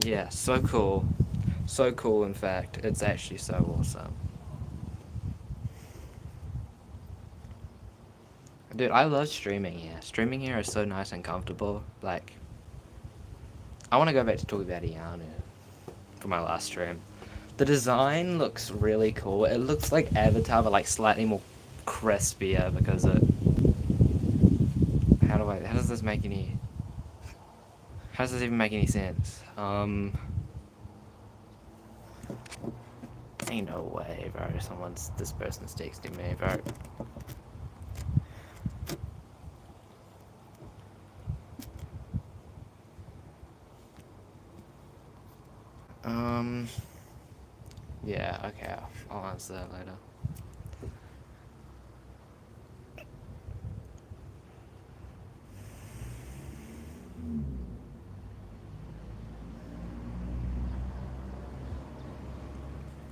Yeah, so cool. So cool, in fact. It's actually so awesome. Dude, I love streaming here. Streaming here is so nice and comfortable. Like, I want to go back to talking about Ianu for my last stream. The design looks really cool. It looks like Avatar, but like slightly more crispier because it. How does this make any? How does this even make any sense? Ain't no way, bro. This person's texting me, bro. Um, yeah, okay. I'll answer that later.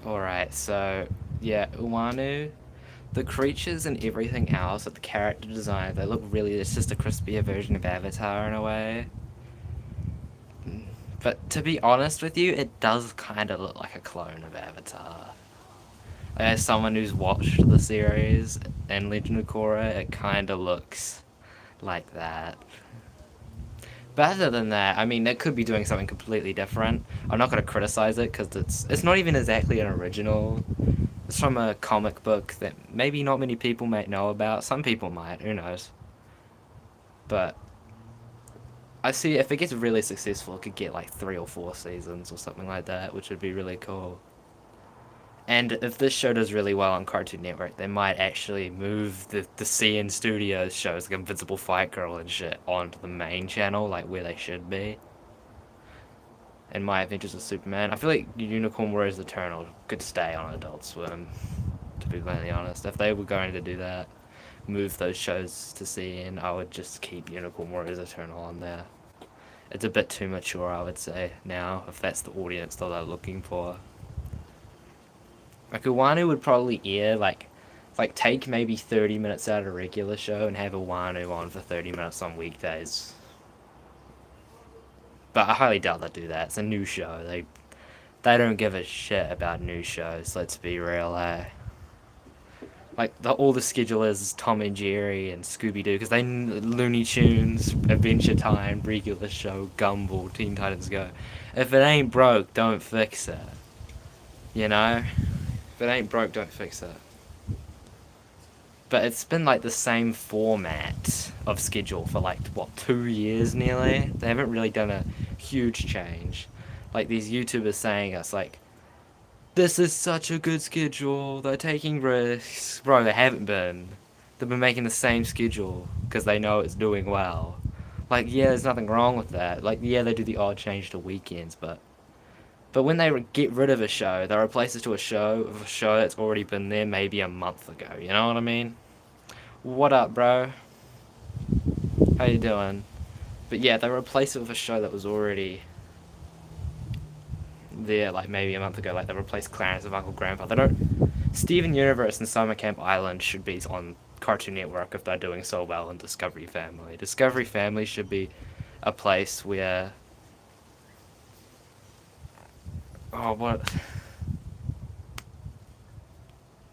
Alright, so, yeah, Uanu, the creatures and everything else, like the character design, they look really, it's just a crispier version of Avatar in a way. But to be honest with you, it does kind of look like a clone of Avatar. As someone who's watched the series and Legend of Korra, it kind of looks like that. But other than that, I mean, it could be doing something completely different. I'm not going to criticize it because it's not even exactly an original. It's from a comic book that maybe not many people might know about. Some people might, who knows. But I see if it gets really successful, it could get like 3 or 4 seasons or something like that, which would be really cool. And if this show does really well on Cartoon Network, they might actually move the CN Studios shows like Invincible Fight Girl and shit onto the main channel, like where they should be. And My Adventures with Superman. I feel like Unicorn Warriors Eternal could stay on Adult Swim, to be completely honest. If they were going to do that, move those shows to CN, I would just keep Unicorn Warriors Eternal on there. It's a bit too mature, I would say, now, if that's the audience that they're looking for. Like Iwanu would probably air like take maybe 30 minutes out of a regular show and have Iwanu on for 30 minutes on weekdays. But I highly doubt they'll do that. It's a new show. They don't give a shit about new shows. Let's be real, eh? Like all the schedule is Tom and Jerry and Scooby Doo because they Looney Tunes, Adventure Time, regular show, Gumball, Teen Titans Go. If it ain't broke, don't fix it. You know, if it ain't broke, don't fix it. But it's been like the same format of schedule for like what 2 years nearly. They haven't really done a huge change. Like these YouTubers saying us like, this is such a good schedule. They're taking risks, bro. They haven't been. They've been making the same schedule because they know it's doing well. Like yeah, there's nothing wrong with that. Like yeah, they do the odd change to weekends, but when they get rid of a show, they replace it to a show that's already been there maybe a month ago. You know what I mean? What up, bro? How you doing? But yeah, they replace it with a show that was already there, like maybe a month ago. Like they replaced Clarence with Uncle Grandpa. They don't. Steven Universe and Summer Camp Island should be on Cartoon Network if they're doing so well in Discovery Family. Discovery Family should be a place where. Oh, what?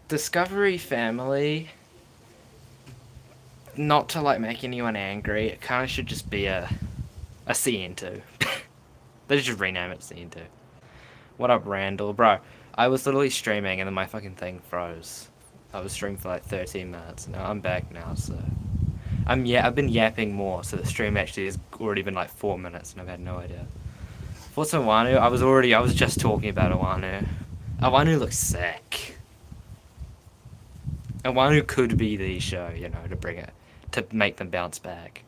Discovery Family, not to like make anyone angry, it kind of should just be a CN2. They should rename it CN2. What up, Randall? Bro, I was literally streaming and then my fucking thing froze. I was streaming for like 13 minutes. Now I'm back now, so I've been yapping more, so the stream actually has already been like 4 minutes and I've had no idea. What's Awanu? I was just talking about Awanu. Awanu looks sick. Awanu could be the show, you know, to bring it to make them bounce back.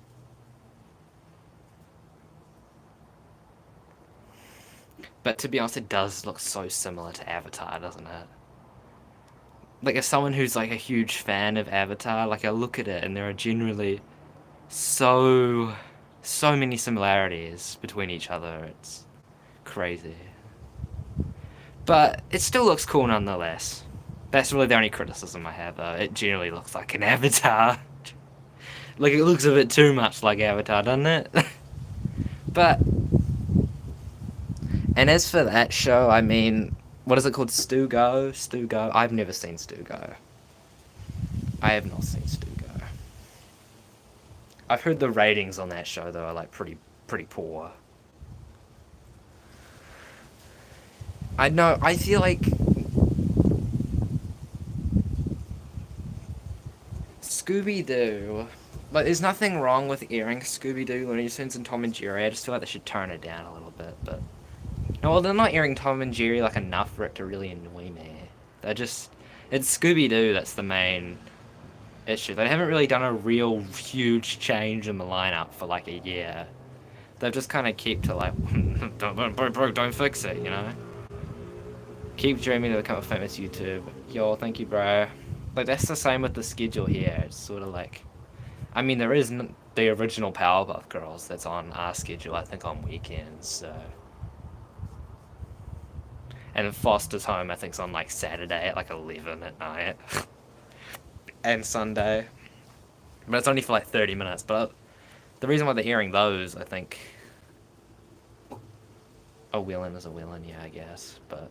But to be honest, it does look so similar to Avatar, doesn't it? Like, as someone who's like a huge fan of Avatar, like I look at it and there are generally so so many similarities between each other. It's crazy. But it still looks cool nonetheless. That's really the only criticism I have though. It generally looks like an Avatar. Like it looks a bit too much like Avatar, doesn't it? But And as for that show, I mean, what is it called? Stu Go? Stu Go? I've never seen Stu Go. I have not seen Stu Go. I've heard the ratings on that show though are like pretty poor. I know. I feel like Scooby Doo. Like, there's nothing wrong with airing Scooby Doo, Looney Tunes, and Tom and Jerry. I just feel like they should tone it down a little bit. But no, well, they're not airing Tom and Jerry like enough for it to really annoy me. They're just it's Scooby Doo that's the main issue. They haven't really done a real huge change in the lineup for like a year. They've just kind of kept to like don't fix it, you know. Keep dreaming to become a famous YouTube. Yo, thank you, bro. Like that's the same with the schedule here. It's sort of like, I mean, there is the original Powerpuff Girls that's on our schedule. I think on weekends. So. And Foster's Home, I think, is on like Saturday at like 11 at night, and Sunday. But it's only for like 30 minutes. But the reason why they're airing those, I think, a Wheelin' is a Wheelin', yeah, I guess. But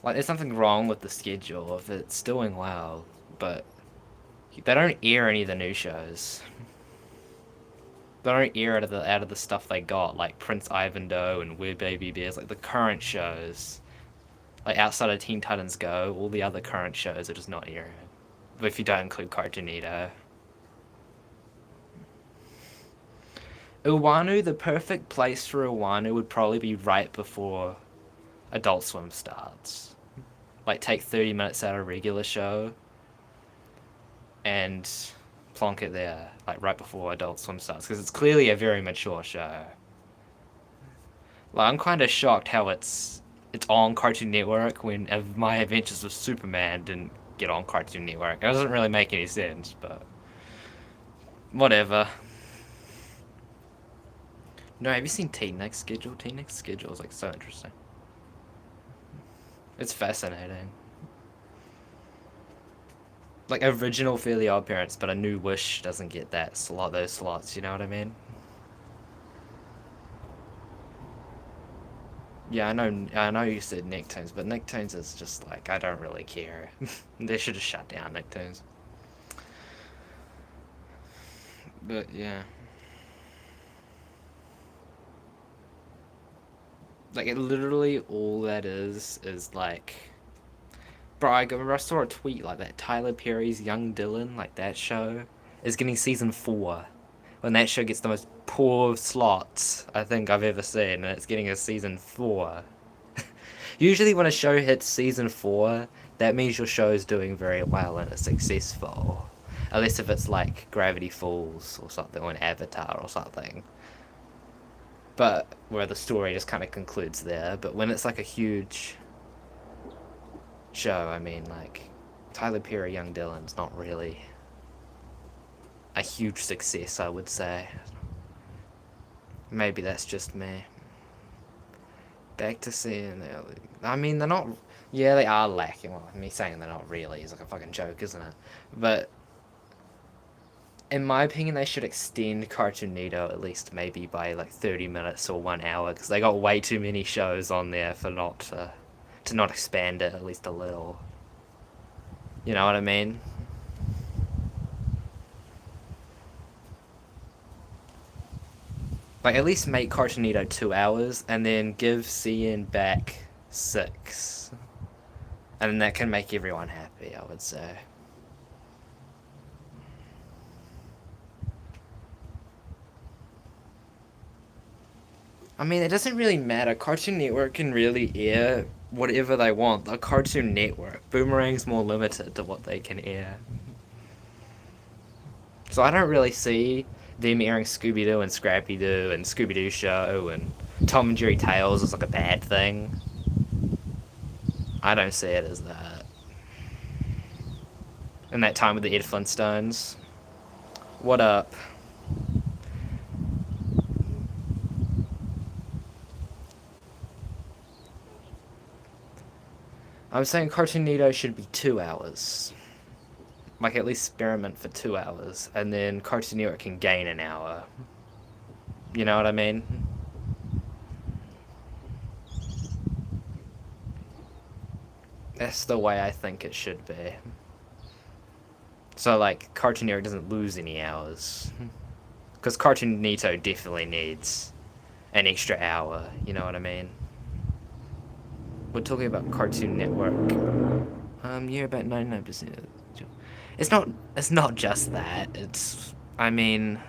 like, there's something wrong with the schedule if it's doing well, but they don't air any of the new shows. They don't air out of the stuff they got, like Prince Ivandoe and We're Baby Bears, like the current shows. Like outside of Teen Titans Go, all the other current shows are just not airing. If you don't include Cartoonito. Uwanu, the perfect place for Uwanu would probably be right before Adult Swim starts. Like take 30 minutes out of a regular show and plonk it there, like right before Adult Swim starts, because it's clearly a very mature show. Like I'm kind of shocked how it's on Cartoon Network when My Adventures with Superman didn't get on Cartoon Network. It doesn't really make any sense, but whatever. No, have you seen Teen Next Schedule? Teen Next Schedule is like so interesting. It's fascinating. Like original Fairly Odd Parents, but a New Wish doesn't get that slot, those slots. You know what I mean? Yeah, I know. I know you said Nicktoons, but Nicktoons is just like I don't really care. They should have shut down Nicktoons. But yeah, like it literally all that is like, bro. I remember I saw a tweet like that. Tyler Perry's Young Dylan, like that show, is getting season 4. When that show gets the most poor slots I think I've ever seen, and it's getting a season 4. Usually, when a show hits season 4, that means your show is doing very well and it's successful. Unless if it's like Gravity Falls or something, or an Avatar or something. But where the story just kind of concludes there. But when it's like a huge show, I mean, like Tyler Perry, Young Dylan's not really a huge success, I would say. Maybe that's just me. Back to seeing the. I mean, they're not. Yeah, they are lacking. Well, me saying they're not really is like a fucking joke, isn't it? But in my opinion, they should extend Cartoonito at least maybe by like 30 minutes or 1 hour, because they got way too many shows on there for not to not expand it at least a little. You know what I mean? Like at least make Cartoonito 2 hours and then give CN back 6. And then that can make everyone happy, I would say. I mean, it doesn't really matter. Cartoon Network can really air whatever they want. The Cartoon Network. Boomerang's more limited to what they can air. So I don't really see them airing Scooby Doo and Scrappy Doo and Scooby Doo Show and Tom and Jerry Tales as like a bad thing. I don't see it as that. And that time with the Ed Flintstones. What up? I'm saying Cartoonito should be 2 hours. Like at least experiment for 2 hours, and then Cartoon Network can gain an hour. You know what I mean? That's the way I think it should be. So, like, Cartoon Network doesn't lose any hours. Because Cartoon Nito definitely needs an extra hour, you know what I mean? We're talking about Cartoon Network. Yeah, about 99%. It's not just that. I mean,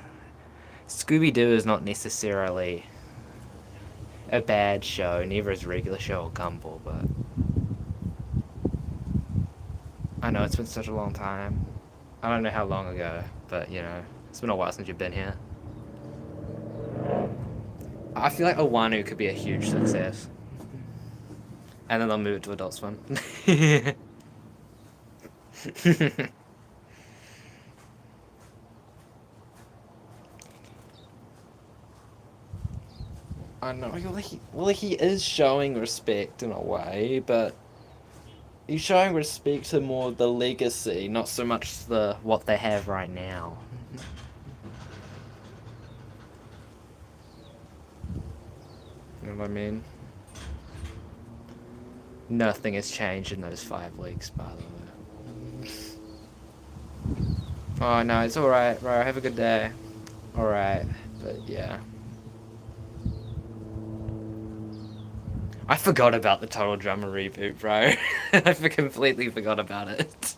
Scooby-Doo is not necessarily a bad show, neither is Regular Show or Gumball, but I know it's been such a long time. I don't know how long ago, but it's been a while since you've been here. I feel like Owanu could be a huge success. And then they'll move it to Adult Swim. I know. He is showing respect in a way, but he's showing respect to more the legacy, not so much the what they have right now. You know what I mean? Nothing has changed in those 5 weeks, by the way. Oh no, it's alright, bro. Have a good day. Alright, but yeah. I forgot about the Total Drama reboot, bro. I completely forgot about it.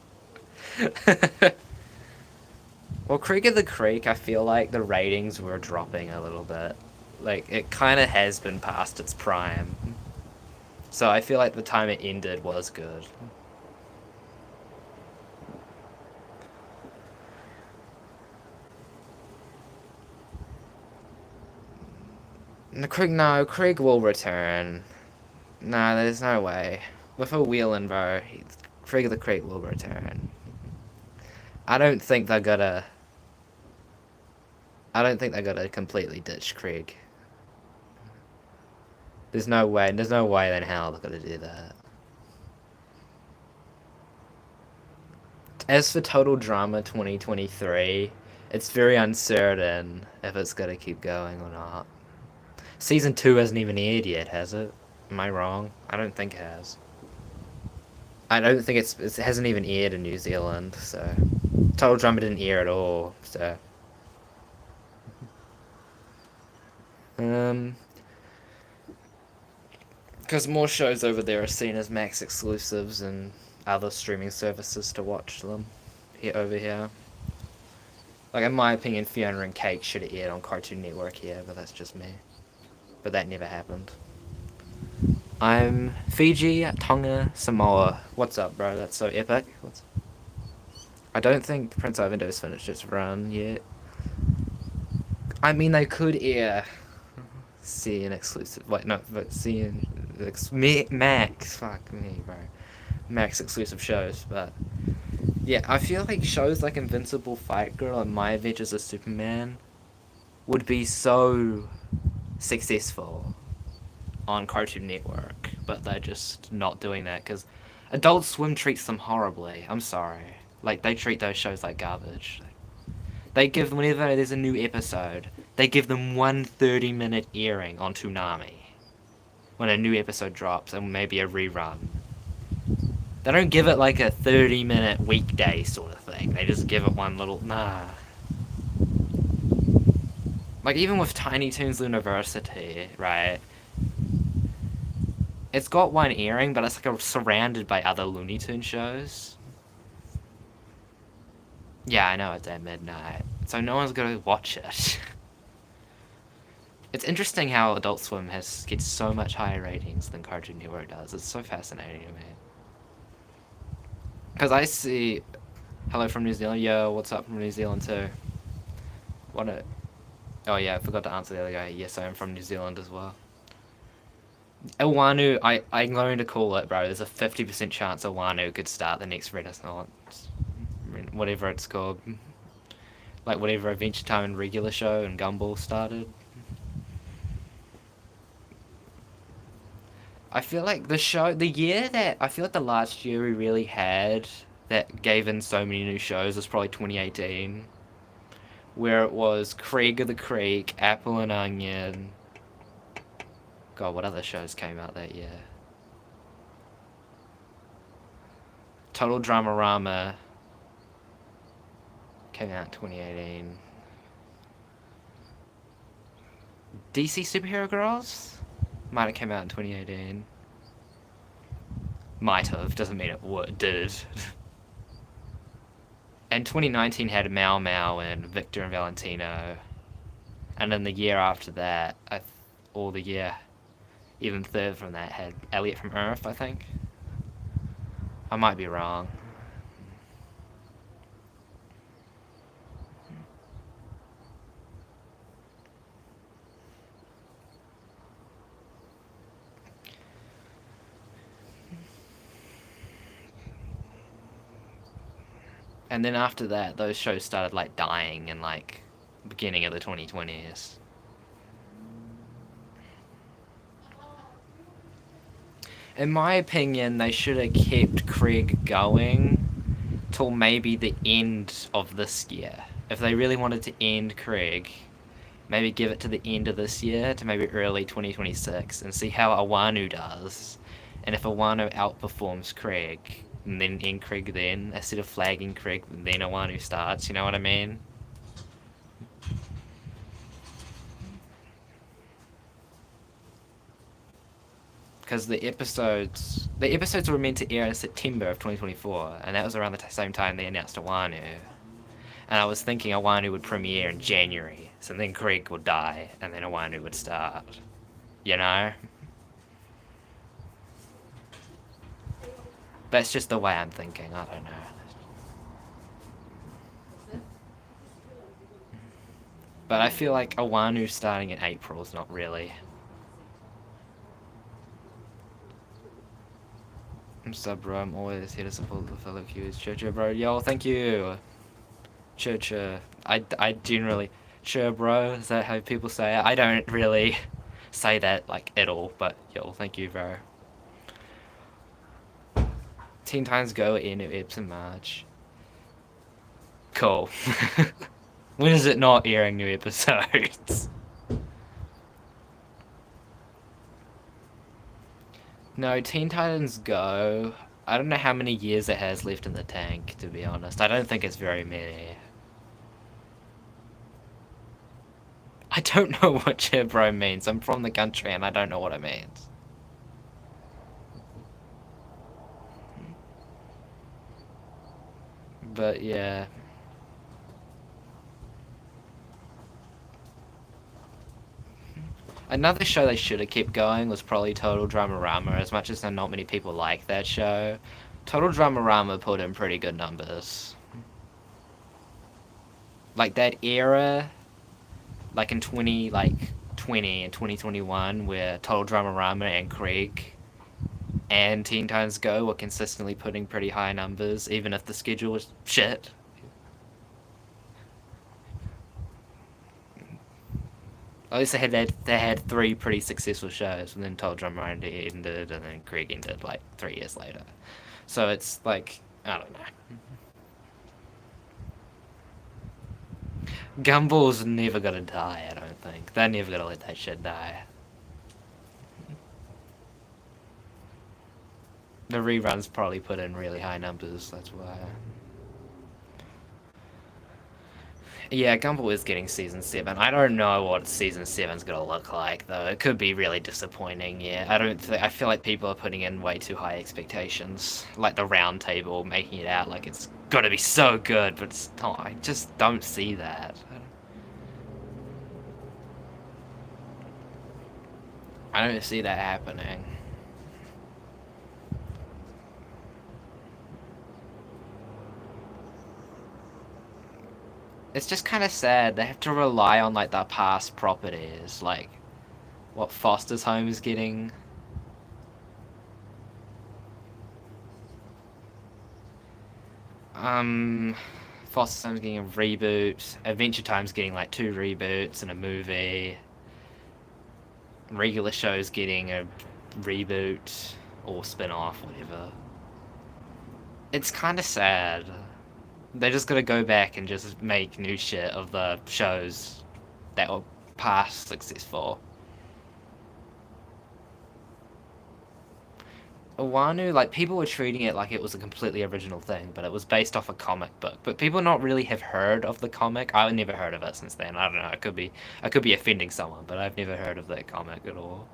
Well, Creek of the Creek, I feel like the ratings were dropping a little bit. Like, it kind of has been past its prime. So I feel like the time it ended was good. No, Krieg will return. No, there's no way. With a Whelan, bro, Krieg of the Creek will return. I don't think they're gonna... I don't think they're gonna completely ditch Krieg. There's no way in hell they're gonna do that. As for Total Drama 2023, it's very uncertain if it's gonna keep going or not. Season 2 hasn't even aired yet, has it? Am I wrong? I don't think it has. I don't think it hasn't even aired in New Zealand, so... Total Drama didn't air at all, so... Because more shows over there are seen as Max exclusives and other streaming services to watch them over here. Like, in my opinion, Fiona and Cake should have aired on Cartoon Network here, but that's just me. But that never happened. I'm Fiji, Tonga, Samoa. What's up, bro? That's so epic. I don't think Prince Ivanhoe's finished its run yet. I mean, they could air CN exclusive. Wait, no, but CN... Max. Fuck me, bro. Max exclusive shows, but... Yeah, I feel like shows like Invincible Fight Girl and My Adventures as Superman would be so successful on Cartoon Network, but they're just not doing that because Adult Swim treats them horribly. I'm sorry. Like, they treat those shows like garbage. They give them, whenever there's a new episode, they give them 1 30-minute airing on Toonami when a new episode drops, and maybe a rerun. They don't give it like a 30-minute weekday sort of thing. They just give it one little... Nah. Like, even with Tiny Toons University, right? It's got one airing, but it's like surrounded by other Looney Tunes shows. Yeah, I know it's at midnight, so no one's gonna watch it. It's interesting how Adult Swim gets so much higher ratings than Cartoon Network does. It's so fascinating to me. Because I see... Hello from New Zealand. Yo, what's up from New Zealand too? Oh yeah, I forgot to answer the other guy. Yes, I am from New Zealand as well. Owanu, I'm going to call it, bro. There's a 50% chance Owanu could start the next Renaissance. Whatever it's called. Like whatever Adventure Time and Regular Show and Gumball started. I feel like I feel like the last year we really had that gave in so many new shows was probably 2018. Where it was Craig of the Creek, Apple and Onion. God, what other shows came out that year? Total Dramarama came out in 2018. DC Superhero Girls might have came out in 2018. Might have, doesn't mean it did. And 2019 had Mao Mao and Victor and Valentino. And then the year after that, or the year even third from that, had Elliot from Earth, I think. I might be wrong. And then after that, those shows started like dying in like beginning of the 2020s. In my opinion, they should have kept Craig going till maybe the end of this year. If they really wanted to end Craig, maybe give it to the end of this year to maybe early 2026 and see how Awanu does. And if Awanu outperforms Craig, and then end Craig then, instead of flagging Craig, then Awanu starts, you know what I mean? Because the episodes were meant to air in September of 2024, and that was around the same time they announced Awanu. And I was thinking Awanu would premiere in January, so then Craig would die, and then Awanu would start. You know? That's just the way I'm thinking, I don't know. But I feel like Awanu starting in April is not really. I'm sub bro, I'm always here to support the fellow Qs. Sure, bro. Yo, thank you. Sure. I generally. Sure, bro. Is that how people say it? I don't really say that, like, at all, but yo, thank you, bro. Teen Titans Go in new eps in March. Cool. When is it not airing new episodes? No, Teen Titans Go. I don't know how many years it has left in the tank, to be honest. I don't think it's very many. I don't know what Chibro means. I'm from the country and I don't know what it means. But yeah. Another show they should have kept going was probably Total Dramarama, as much as not many people like that show. Total Dramarama put in pretty good numbers. Like that era, like in 20 and 2021, where Total Dramarama and Krieg and Teen Titans Go were consistently putting pretty high numbers, even if the schedule was shit. At least they had three pretty successful shows, and then Total Dramarama ended, and then Krieg ended like 3 years later. So it's like, I don't know. Gumball's never gonna die, I don't think. They're never gonna let that shit die. The reruns probably put in really high numbers, that's why. Yeah, Gumball is getting season 7. I don't know what season 7's gonna look like, though. It could be really disappointing, yeah. I feel like people are putting in way too high expectations. Like the round table, making it out like it's gonna be so good, but it's not. I just don't see that. I don't see that happening. It's just kind of sad. They have to rely on like their past properties, like what Foster's Home is getting. Foster's Home's getting a reboot. Adventure Time's getting like 2 reboots and a movie. Regular Show's getting a reboot or spin-off, whatever. It's kind of sad. They just gotta go back and just make new shit of the shows that were past successful. Wano, like, people were treating it like it was a completely original thing, but it was based off a comic book. But people not really have heard of the comic. I've never heard of it since then. I don't know. I could be offending someone, but I've never heard of that comic at all.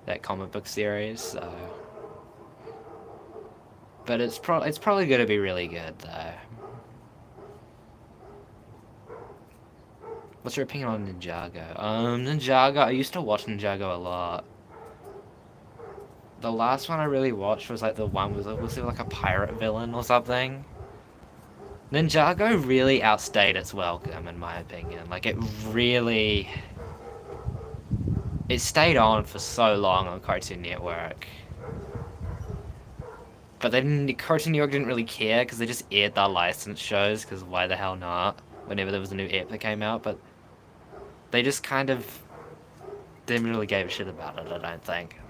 That comic book series. So, but it's probably gonna be really good though. What's your opinion on Ninjago? Ninjago. I used to watch Ninjago a lot. The last one I really watched was like the one was it like a pirate villain or something? Ninjago really outstayed its welcome, in my opinion. Like, really. It stayed on for so long on Cartoon Network. But then Cartoon Network didn't really care because they just aired their licensed shows, because why the hell not? Whenever there was a new ep that came out, but they just kind of didn't really give a shit about it, I don't think.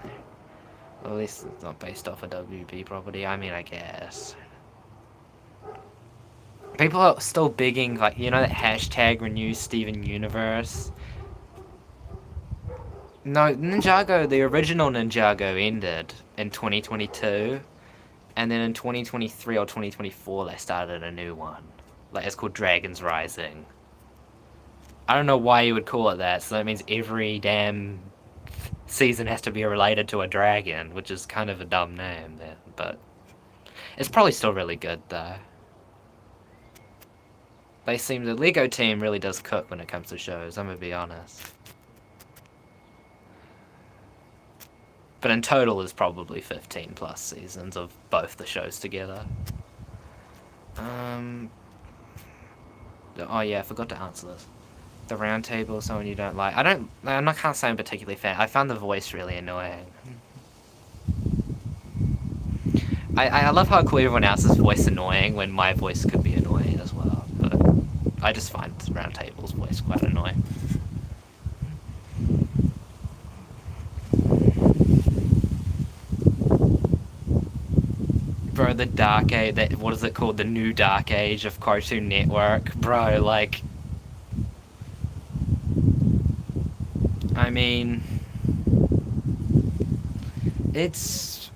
At least it's not based off a WB property. I mean, I guess. People are still bigging, like, you know that hashtag renew Steven Universe? No, Ninjago, the original Ninjago ended in 2022, and then in 2023 or 2024 they started a new one. Like, it's called Dragons Rising. I don't know why you would call it that, so that means every damn season has to be related to a dragon, which is kind of a dumb name then, but it's probably still really good though. The Lego team really does cook when it comes to shows, I'm gonna be honest. But in total, there's probably 15 plus seasons of both the shows together. Oh yeah, I forgot to answer this. The round table, someone you don't like. I can't say I'm particularly fan. I found the voice really annoying. I love how cool everyone else's voice annoying when my voice could be annoying as well. But I just find round table's voice quite annoying. Bro, the dark age, what is it called? The new dark age of Cartoon Network. Bro, like, I mean, it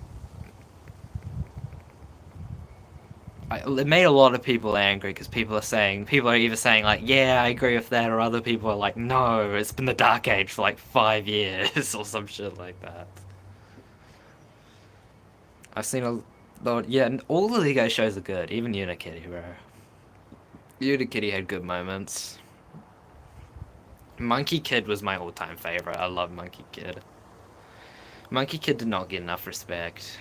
made a lot of people angry because people are either saying like, yeah, I agree with that, or other people are like, no, it's been the dark age for like 5 years or some shit like that. I've seen a lot, yeah, and all the Lego shows are good, even Unikitty, bro. Unikitty had good moments. Monkey Kid was my all-time favorite. I love Monkey Kid. Monkey Kid did not get enough respect.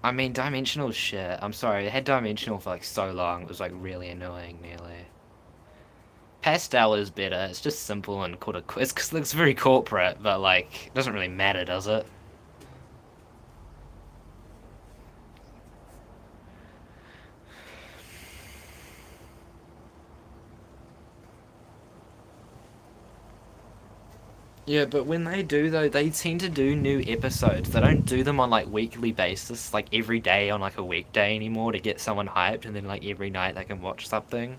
I mean, Dimensional shit. I'm sorry, it had Dimensional for like so long. It was like really annoying, nearly. Pastel is better. It's just simple and called a. It's very corporate, but like, it doesn't really matter, does it? Yeah, but when they do though, they tend to do new episodes. They don't do them on like weekly basis, like every day on like a weekday anymore to get someone hyped, and then like every night they can watch something.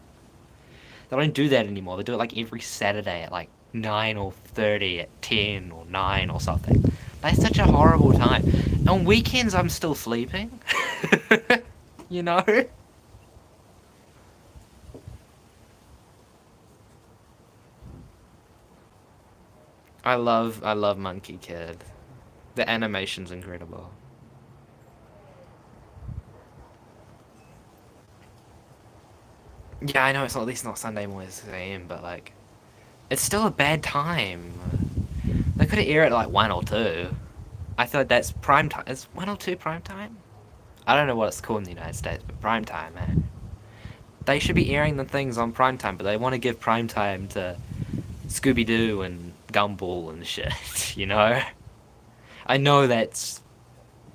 They don't do that anymore. They do it like every Saturday at like 9 or 30 at 10 or 9 or something. That's such a horrible time. On weekends, I'm still sleeping. You know? I love Monkey Kid. The animation's incredible. Yeah, I know it's not, at least not Sunday morning 6 a.m., but like, it's still a bad time. They could have aired it at like 1 or 2. I feel like that's prime time. Is 1 or 2 prime time? I don't know what it's called in the United States, but prime time, man. They should be airing the things on prime time, but they want to give prime time to Scooby Doo and Gumball and shit, you know? I know that's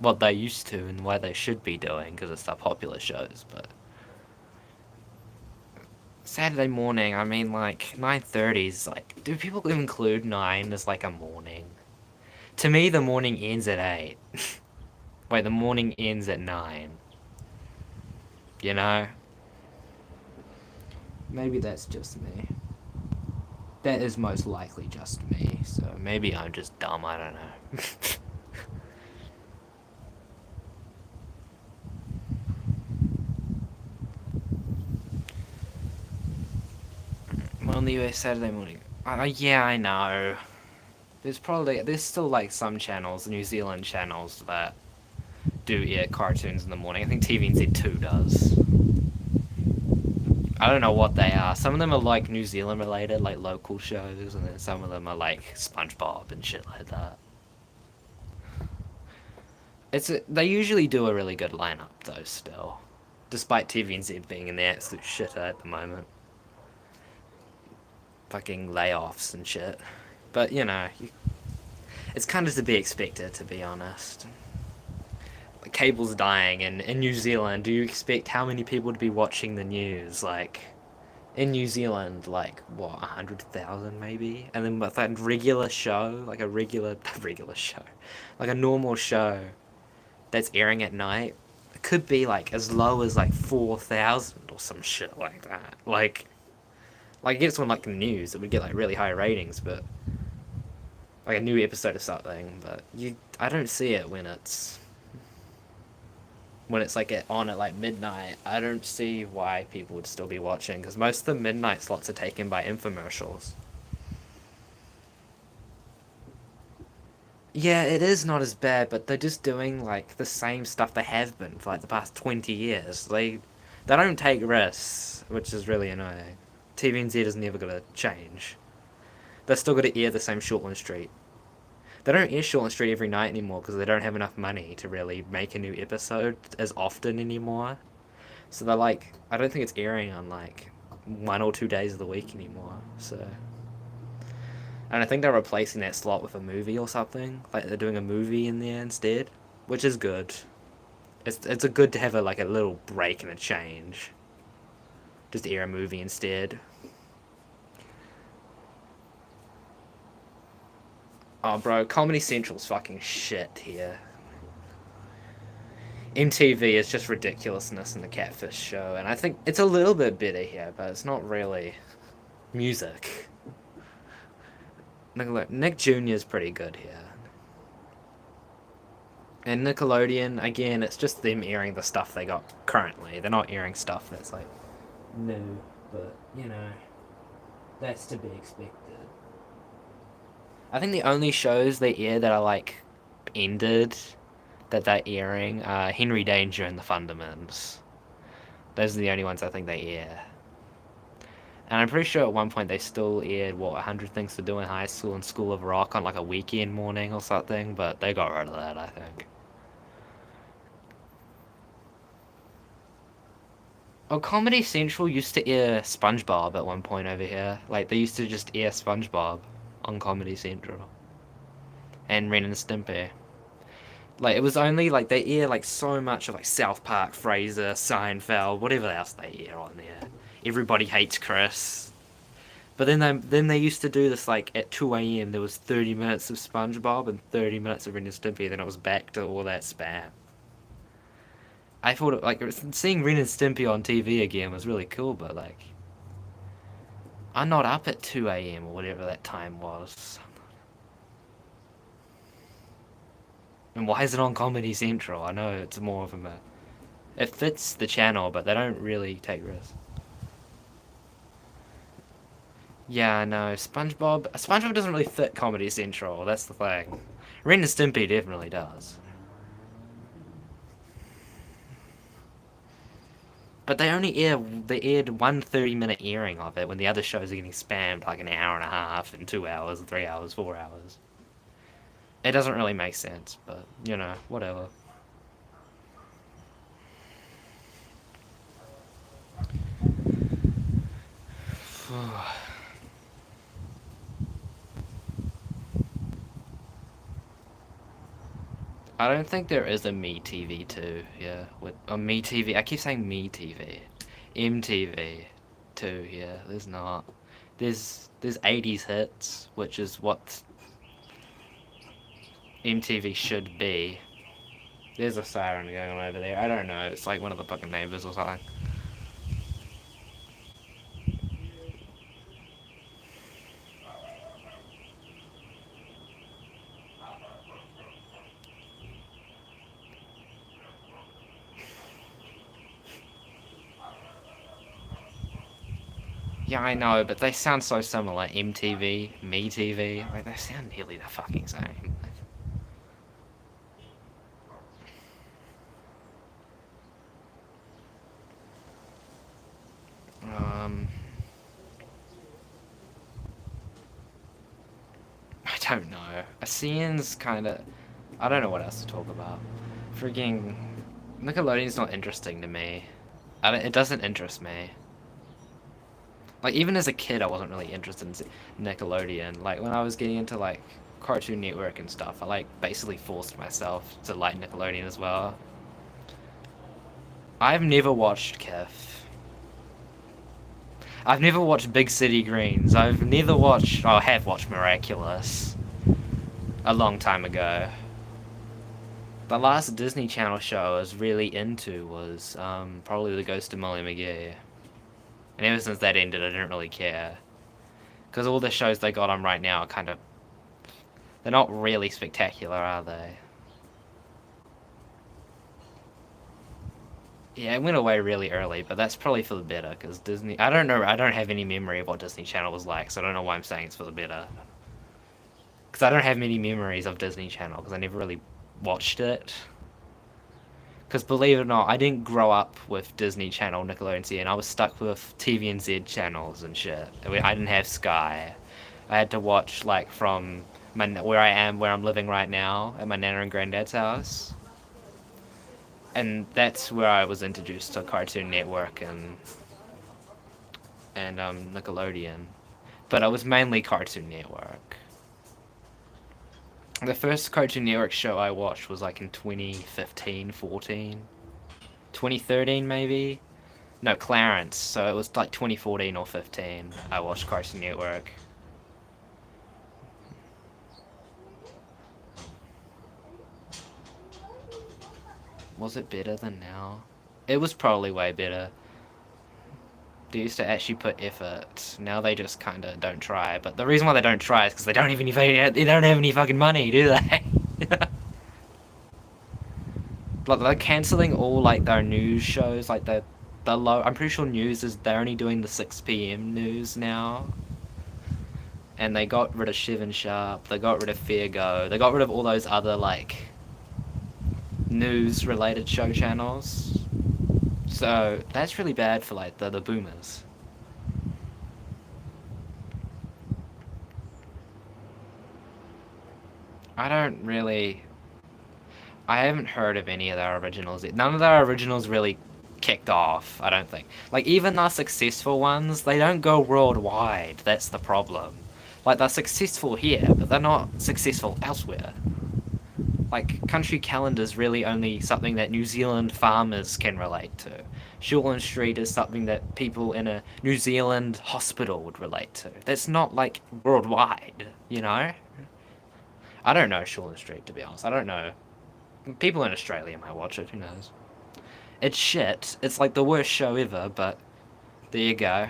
what they used to and what they should be doing because it's the popular shows, but Saturday morning, I mean, like 9:30 is like, do people include 9 as like a morning? To me, the morning ends at 8. Wait, the morning ends at 9. You know? Maybe that's just me. That is most likely just me, so maybe I'm just dumb, I don't know. Well, on the US Saturday morning. Yeah, I know. There's still like some channels, New Zealand channels, that do air cartoons in the morning. I think TVNZ2 does. I don't know what they are. Some of them are like New Zealand related, like local shows, and then some of them are like SpongeBob and shit like that. They usually do a really good lineup though, still, despite TVNZ being in the absolute shitter at the moment. Fucking layoffs and shit. But it's kind of to be expected, to be honest. Cable's dying, and in New Zealand, do you expect how many people to be watching the news? Like, in New Zealand, like, what, 100,000 maybe? And then with that regular show, like a regular show, like a normal show that's airing at night, it could be like as low as like 4,000 or some shit like that. Like it gets on like the news, it would get like really high ratings, but like a new episode of something. But I don't see it when it's like on at like midnight. I don't see why people would still be watching, because most of the midnight slots are taken by infomercials. Yeah, it is not as bad, but they're just doing like the same stuff they have been for like the past 20 years. They don't take risks, which is really annoying. TVNZ is never gonna change. They're still gonna air the same Shortland Street. They don't air Shortland Street every night anymore because they don't have enough money to really make a new episode as often anymore. So they're like, I don't think it's airing on like 1 or 2 days of the week anymore. So, and I think they're replacing that slot with a movie or something. Like they're doing a movie in there instead, which is good. It's a good to have a little break and a change. Just air a movie instead. Oh, bro, Comedy Central's fucking shit here. MTV is just ridiculousness in the Catfish show, and I think it's a little bit better here, but it's not really music. Nick Jr. is pretty good here. And Nickelodeon, again, it's just them airing the stuff they got currently. They're not airing stuff that's like new, but that's to be expected. I think the only shows they air that are like ended that they're airing are Henry Danger and the Fundaments. Those are the only ones I think they air. And I'm pretty sure at one point they still aired, 100 Things to Do in High School and School of Rock on like a weekend morning or something, but they got rid of that, I think. Oh, Comedy Central used to air SpongeBob at one point over here. Like, they used to just air SpongeBob on Comedy Central. And Ren and Stimpy. Like, it was only, like, they air, like, so much of, like, South Park, Frasier, Seinfeld, whatever else they air on there. Everybody Hates Chris. But then they used to do this, like, at 2 a.m. there was 30 minutes of SpongeBob and 30 minutes of Ren and Stimpy, then it was back to all that spam. I thought, seeing Ren and Stimpy on TV again was really cool, but, like, I'm not up at 2 a.m. or whatever that time was. And why is it on Comedy Central? I know it's more of a... It fits the channel, but they don't really take risks. Yeah, I know. SpongeBob doesn't really fit Comedy Central, that's the thing. Ren and Stimpy definitely does. But they aired one 30-minute airing of it when the other shows are getting spammed like an hour and a half and 2 hours, 3 hours, 4 hours. It doesn't really make sense, but, whatever. I don't think there is a MeTV too. Yeah, MeTV. I keep saying MeTV, MTV too. Yeah, there's not. There's 80s hits, which is what MTV should be. There's a siren going on over there. I don't know. It's like one of the fucking neighbors or something. Yeah, I know, but they sound so similar. MTV, MeTV, like they sound nearly the fucking same. Um, I don't know. ASEAN's kind of. I don't know what else to talk about. Freaking Nickelodeon's not interesting to me. It doesn't interest me. Like even as a kid, I wasn't really interested in Nickelodeon. Like when I was getting into like Cartoon Network and stuff, I like basically forced myself to like Nickelodeon as well. I've never watched KIF. I've never watched Big City Greens. I've never watched. Oh, I have watched Miraculous a long time ago. The last Disney Channel show I was really into was probably The Ghost of Molly McGee. And ever since that ended, I didn't really care. Because all the shows they got on right now are kind of. They're not really spectacular, are they? Yeah, it went away really early, but that's probably for the better, because Disney. I don't know, I don't have any memory of what Disney Channel was like, so I don't know why I'm saying it's for the better. Because I don't have many memories of Disney Channel, because I never really watched it. Because believe it or not, I didn't grow up with Disney Channel, Nickelodeon, CN. I was stuck with TVNZ channels and shit. I didn't have Sky. I had to watch like from where I'm living right now, at my nana and granddad's house, and that's where I was introduced to Cartoon Network and Nickelodeon. But it was mainly Cartoon Network. The first Cartoon Network show I watched was like in 2015, 14, 2013 maybe. No, Clarence. So it was like 2014 or 15. I watched Cartoon Network. Was it better than now? It was probably way better. They used to actually put effort. Now they just kind of don't try. But the reason why they don't try is because they don't have any fucking money, do they? Like they're canceling all like their news shows, like the low. I'm pretty sure news is they're only doing the 6 p.m. news now. And they got rid of Shiv and Sharp. They got rid of Fair Go. They got rid of all those other like news related show channels. So that's really bad for like the boomers. I don't really. I haven't heard of any of their originals. None of their originals really kicked off, I don't think. Like, even the successful ones, they don't go worldwide. That's the problem. Like, they're successful here, but they're not successful elsewhere. Like, Country Calendar's really only something that New Zealand farmers can relate to. Shortland Street is something that people in a New Zealand hospital would relate to. That's not, like, worldwide, you know? I don't know Shortland Street, to be honest. I don't know. People in Australia might watch it, who knows? It's shit. It's like the worst show ever, but there you go.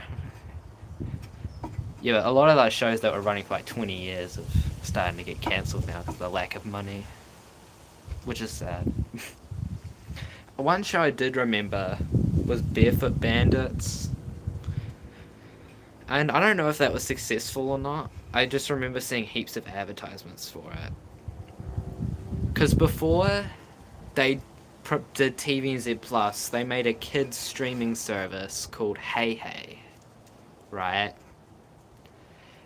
Yeah, a lot of those shows that were running for like 20 years are starting to get cancelled now because of the lack of money, which is sad. One show I did remember was Barefoot Bandits, and I don't know if that was successful or not. I just remember seeing heaps of advertisements for it. Because before they did TVNZ Plus, they made a kids streaming service called Hey Hey, right?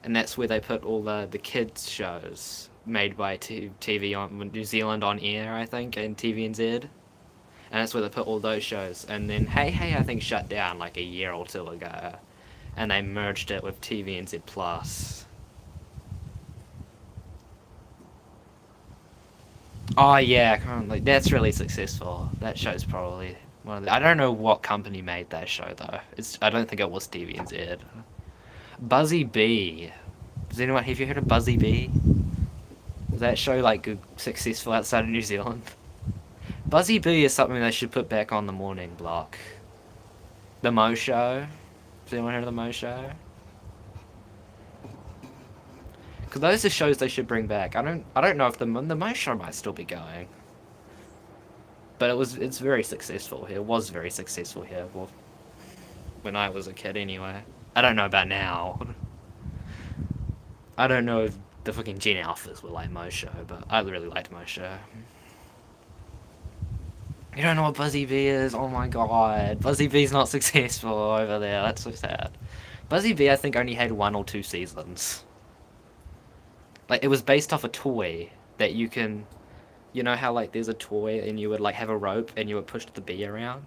And that's where they put all the kids shows made by TV on New Zealand on air, I think, and TVNZ. And that's where they put all those shows. And then Hey Hey, I think, shut down like a year or two ago, and they merged it with TVNZ Plus. Oh yeah, like that's really successful. That show's probably one of the. I don't know what company made that show though. I don't think it was TVNZ. Buzzy Bee. Does anyone have you heard of Buzzy Bee? Was that show like successful outside of New Zealand? Buzzy Bee is something they should put back on the morning block. The Mo Show. Has anyone heard of the Mo Show? Because those are shows they should bring back. I don't know if the Mo Show might still be going. But it's very successful here. It was very successful here. Well, when I was a kid anyway. I don't know about now. I don't know if the fucking Gen Alphas were like Mosho, but I really liked Mosho. You don't know what Buzzy B is? Oh my god. Buzzy B's not successful over there. That's so sad. Buzzy B, I think, only had 1 or 2 seasons. Like, it was based off a toy that you can. You know how, like, there's a toy and you would, like, have a rope and you would push the bee around?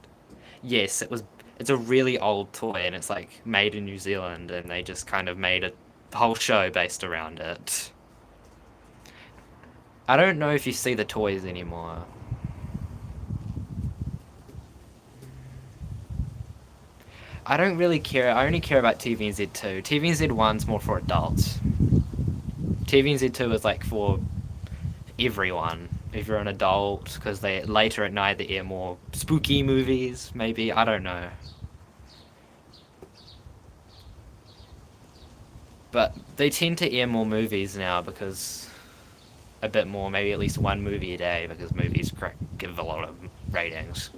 Yes, it was. It's a really old toy and it's, like, made in New Zealand and they just kind of made a whole show based around it. I don't know if you see the toys anymore. I don't really care. I only care about TVNZ2. TVNZ1's more for adults. TVNZ2 is like for everyone. If you're an adult, because they later at night they air more spooky movies. Maybe I don't know, but they tend to air more movies now because a bit more, maybe at least one movie a day because movies give a lot of ratings.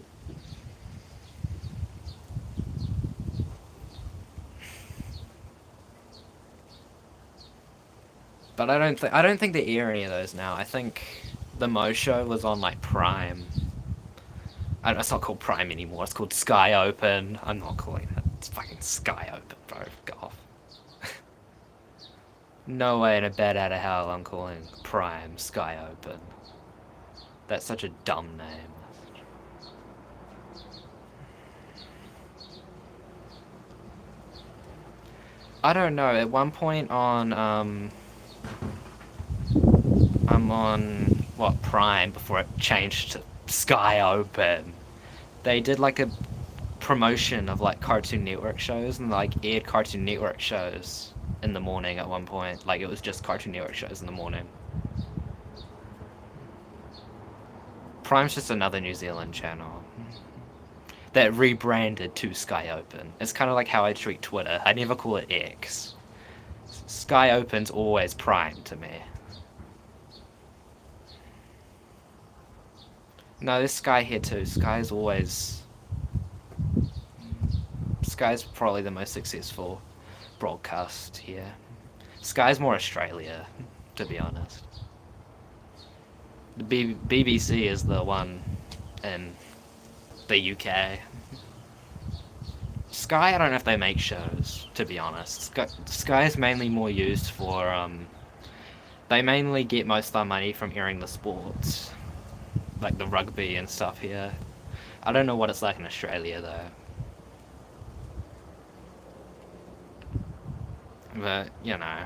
But I don't think they air any of those now. I think the Mo Show was on like Prime. It's not called Prime anymore. It's called Sky Open. I'm not calling it. It's fucking Sky Open, bro. Go off. No way in a bed out of hell I'm calling Prime Sky Open. That's such a dumb name. I don't know. At one point I'm on what Prime before it changed to Sky Open. They did like a promotion of like Cartoon Network shows and like aired Cartoon Network shows in the morning at one point. Like it was just Cartoon Network shows in the morning. Prime's just another New Zealand channel that rebranded to Sky Open. It's kind of like how I treat Twitter. I never call it X. Sky Open's always Prime to me. No, there's Sky here too. Sky's probably the most successful broadcast here. Sky's more Australia, to be honest. The BBC is the one in the UK. Sky, I don't know if they make shows, to be honest. Sky is mainly more used for, they mainly get most of their money from airing the sports, like the rugby and stuff here. I don't know what it's like in Australia, though. But, you know.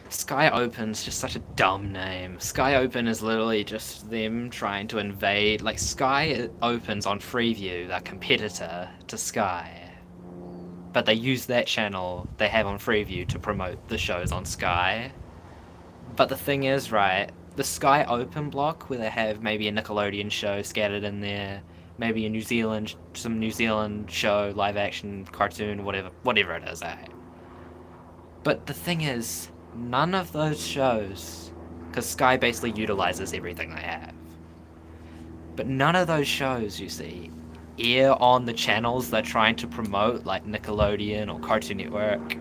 Sky Open's just such a dumb name. Sky Open is literally just them trying to invade. Like, Sky Open's on Freeview, their competitor to Sky. But they use that channel they have on Freeview to promote the shows on Sky. But the thing is, right, the Sky Open block, where they have maybe a Nickelodeon show scattered in there, maybe some New Zealand show, live action, cartoon, whatever it is, eh? But the thing is, none of those shows, because Sky basically utilizes everything they have, but none of those shows, you see, air on the channels they're trying to promote, like Nickelodeon or Cartoon Network.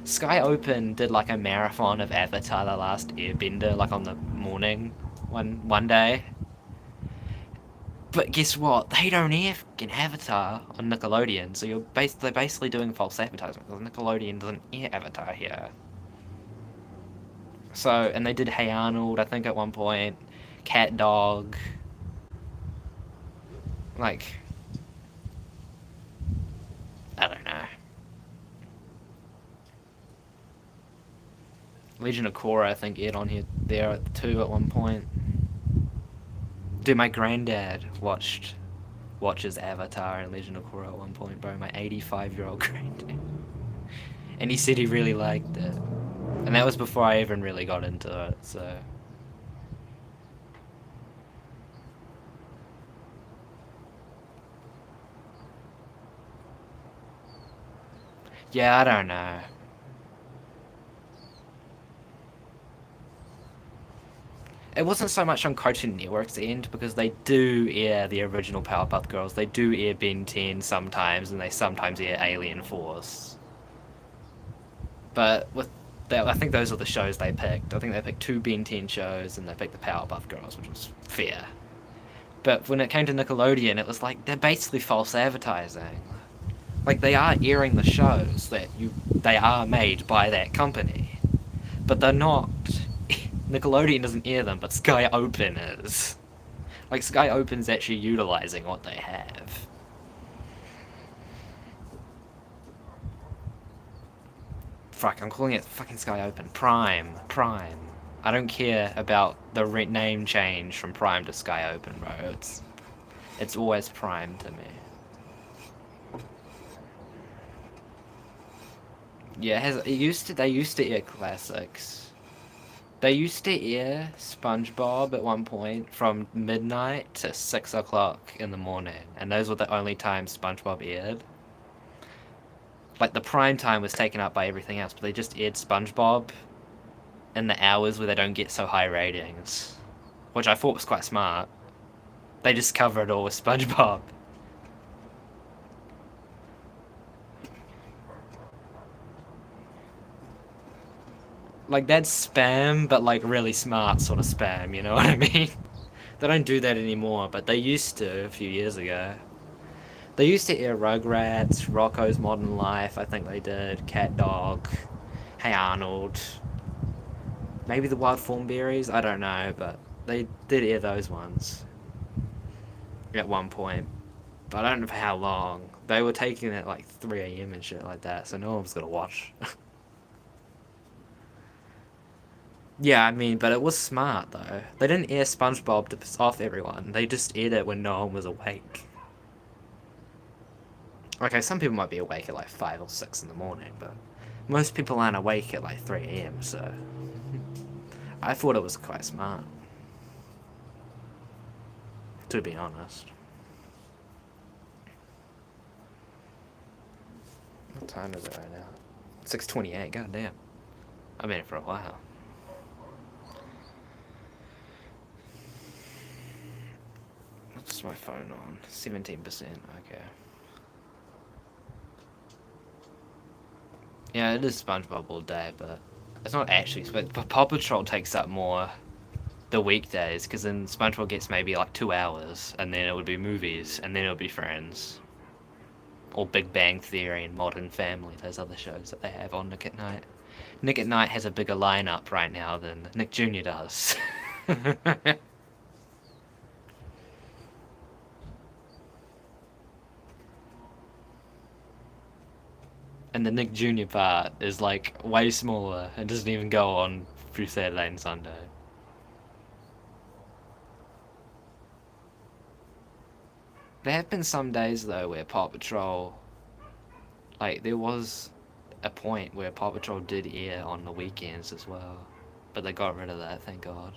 Sky Open did like a marathon of Avatar: The Last Airbender, like on the morning one day. But guess what? They don't air fucking Avatar on Nickelodeon, so they're basically doing false advertisement because Nickelodeon doesn't air Avatar here. So, and they did Hey Arnold, I think, at one point. Cat Dog. Like, I don't know. Legion of Korra, I think, aired on here there too at one point. Dude, my granddad watches Avatar and Legion of Korra at one point, bro. My 85-year-old granddad. And he said he really liked it. And that was before I even really got into it, so. Yeah, I don't know. it wasn't so much on Cartoon Network's end because they do air the original Powerpuff Girls. They do air Ben 10 sometimes, and they sometimes air Alien Force. But with that, I think those are the shows they picked. I think they picked two Ben 10 shows, and they picked the Powerpuff Girls, which was fair. But when it came to Nickelodeon, it was like they're basically false advertising. Like they are airing the shows that they are made by that company, but they're not. Nickelodeon doesn't air them, but Sky Open is. Like Sky Open's actually utilizing what they have. Fuck, I'm calling it fucking Sky Open. Prime. Prime. I don't care about the name change from Prime to Sky Open, bro. It's always Prime to me. Yeah, they used to air classics. They used to air SpongeBob at one point from midnight to 6 o'clock in the morning, and those were the only times SpongeBob aired. Like the prime time was taken up by everything else, but they just aired SpongeBob in the hours where they don't get so high ratings, which I thought was quite smart. They just cover it all with SpongeBob. Like that's spam, but like really smart sort of spam, you know what I mean? They don't do that anymore, but they used to a few years ago. They used to air Rugrats, Rocko's Modern Life, I think they did, Cat Dog, Hey Arnold, maybe the Wild Thornberries, I don't know, but they did air those ones at one point. But I don't know for how long. They were taking it at like 3 a.m. and shit like that, so no one was gonna watch. Yeah, I mean, but it was smart though. They didn't air SpongeBob to piss off everyone. They just aired it when no one was awake. Okay, some people might be awake at like 5 or 6 in the morning, but most people aren't awake at like 3 a.m., so I thought it was quite smart. To be honest. What time is it right now? 6:28, goddamn. I've been here for a while. What's my phone on? 17%, okay. Yeah, it is SpongeBob all day, but it's not actually. But Paw Patrol takes up more the weekdays, because then SpongeBob gets maybe like 2 hours, and then it would be movies, and then it would be Friends. Or Big Bang Theory and Modern Family, those other shows that they have on Nick at Night. Nick at Night has a bigger lineup right now than Nick Jr. does. And the Nick Jr. part is like way smaller and doesn't even go on through Saturday and Sunday. There have been some days though where Paw Patrol, like there was a point where Paw Patrol did air on the weekends as well, but they got rid of that, thank God.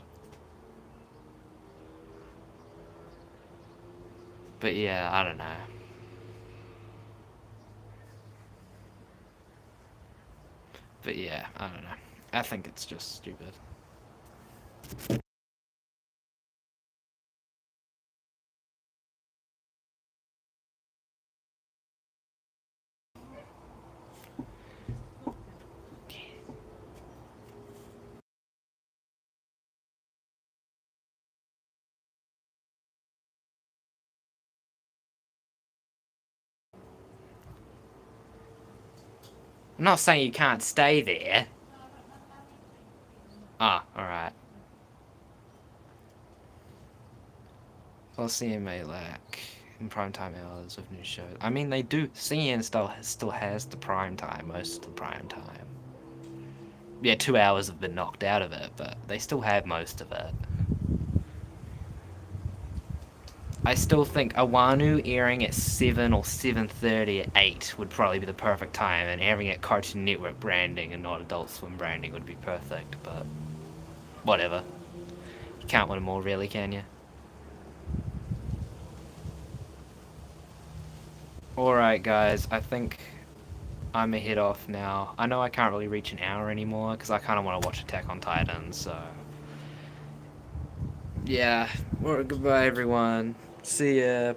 But yeah, I don't know. But yeah, I don't know. I think it's just stupid. I'm not saying you can't stay there. Ah, alright. Well, CMA lack in primetime hours of new shows. I mean, they do. CN still has the prime time, most of the prime time. Yeah, 2 hours have been knocked out of it, but they still have most of it. I still think Awanu airing at 7 or 7:30 at 8 would probably be the perfect time, and having it Cartoon Network branding and not Adult Swim branding would be perfect, but whatever. You can't win them all, really, can you? Alright, guys, I think I'm a head off now. I know I can't really reach an hour anymore, because I kind of want to watch Attack on Titan, so Yeah. Well, goodbye, everyone. See ya.